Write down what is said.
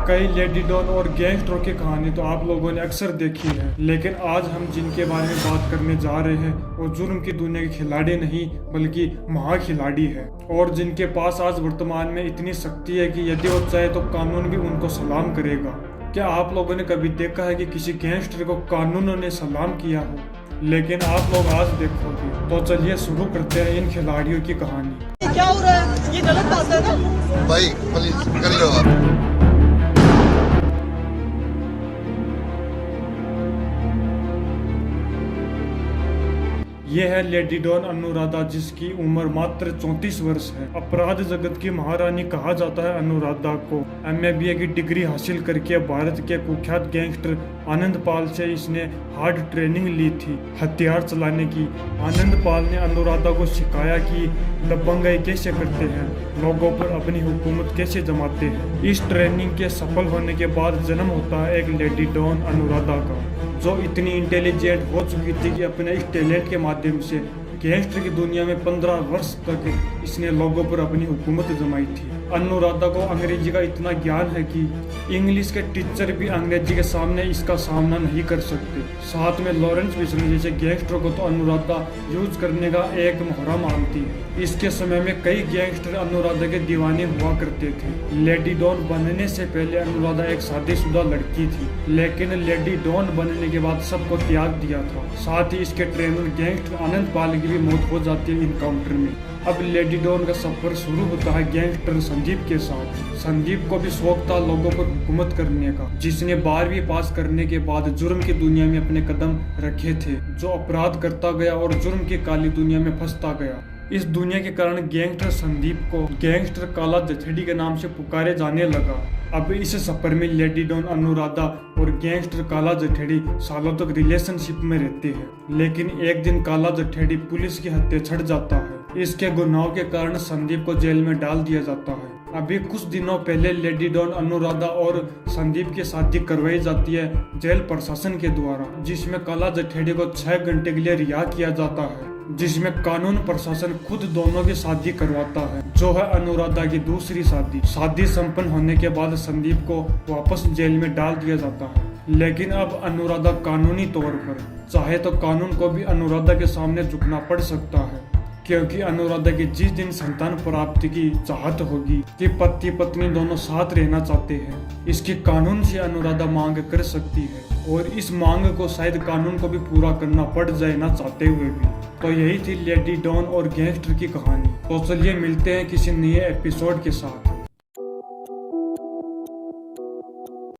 कई lady don और गैंगस्टरों की कहानी तो आप लोगों ने अक्सर देखी है, लेकिन आज हम जिनके बारे में बात करने जा रहे हैं वो जुर्म की दुनिया के खिलाड़ी नहीं बल्कि महाखिलाड़ी है, और जिनके पास आज वर्तमान में इतनी शक्ति है कि यदि वो चाहे तो कानून भी उनको सलाम करेगा। क्या आप लोगों ने कभी देखा है कि किसी गैंगस्टर को कानून ने सलाम किया हो? लेकिन आप लोग आज देखोगे। तो चलिए शुरू करते हैं इन खिलाड़ियों की कहानी। क्या हो रहा है? ये गलत बात है ना भाई, प्लीज कर लो आप। ये है लेडी डॉन अनुराधा, जिसकी उम्र मात्र 34 वर्ष है। अपराध जगत की महारानी कहा जाता है अनुराधा को। MA की डिग्री हासिल करके भारत के कुख्यात गैंगस्टर आनंद पाल से इसने हार्ड ट्रेनिंग ली थी हथियार चलाने की। आनंद पाल ने अनुराधा को सिखाया कि दबंगई कैसे करते हैं, लोगों पर अपनी हुकूमत कैसे जमाते हैं। इस ट्रेनिंग के सफल होने के बाद जन्म होता है एक लेडी डॉन अनुराधा का, जो इतनी इंटेलिजेंट हो चुकी थी कि अपने इस टैलेंट के माध्यम से गैंगस्टर की दुनिया में 15 वर्ष तक इसने लोगों पर अपनी हुकूमत जमाई थी। अनुराधा को अंग्रेजी का इतना ज्ञान है कि इंग्लिश के टीचर भी अंग्रेजी के सामने इसका सामना नहीं कर सकते। साथ में लॉरेंस फिशनर जैसे गैंगस्टर को तो अनुराधा यूज करने का एक मोहरा मानती है। इसके समय में कई गैंगस्टर अनुराधा के दीवाने हुआ करते थे। लेडी डॉन बनने से पहले अनुराधा एक शादीशुदा लड़की थी, लेकिन लेडी डॉन बनने के बाद सबको त्याग दिया था। साथ ही इसके ट्रेनर गैंगस्टर आनंद पाल की भी मौत हो जाती है इनकाउंटर में। अब लेडी डॉन का सफर शुरू होता है गैंगस्टर संदीप के साथ। संदीप को भी शौक था लोगों पर हुकूमत करने का, जिसने 12वीं पास करने के बाद जुर्म की दुनिया में अपने कदम रखे थे, जो अपराध करता गया और जुर्म की काली दुनिया में फंसता गया। इस दुनिया के कारण गैंगस्टर संदीप को गैंगस्टर काला जथेड़ी के नाम से पुकारे जाने लगा। अब इस सफर में लेडी डॉन अनुराधा और गैंगस्टर काला जठेड़ी सालों तक रिलेशनशिप में रहते हैं, लेकिन एक दिन काला जठेड़ी पुलिस के हत्थे चढ़ जाता है। इसके गुनाहों के कारण संदीप को जेल में डाल दिया जाता है। अभी कुछ दिनों पहले लेडी डॉन अनुराधा और संदीप की शादी करवाई जाती है जेल प्रशासन के द्वारा, जिसमें काला जठेड़ी को 6 घंटे के लिए रिहा किया जाता है, जिसमें कानून प्रशासन खुद दोनों की शादी करवाता है, जो है अनुराधा की दूसरी शादी। शादी संपन्न होने के बाद संदीप को वापस जेल में डाल दिया जाता है, लेकिन अब अनुराधा कानूनी तौर पर चाहे तो कानून को भी अनुराधा के सामने झुकना पड़ सकता है, क्योंकि अनुराधा की जिस दिन संतान प्राप्ति की चाहत होगी कि पति पत्नी दोनों साथ रहना चाहते हैं, इसकी कानून से अनुराधा मांग कर सकती है, और इस मांग को शायद कानून को भी पूरा करना पड़ जाए ना चाहते हुए भी। तो यही थी लेडी डॉन और गैंगस्टर की कहानी। तो चलिए मिलते हैं किसी नए एपिसोड के साथ।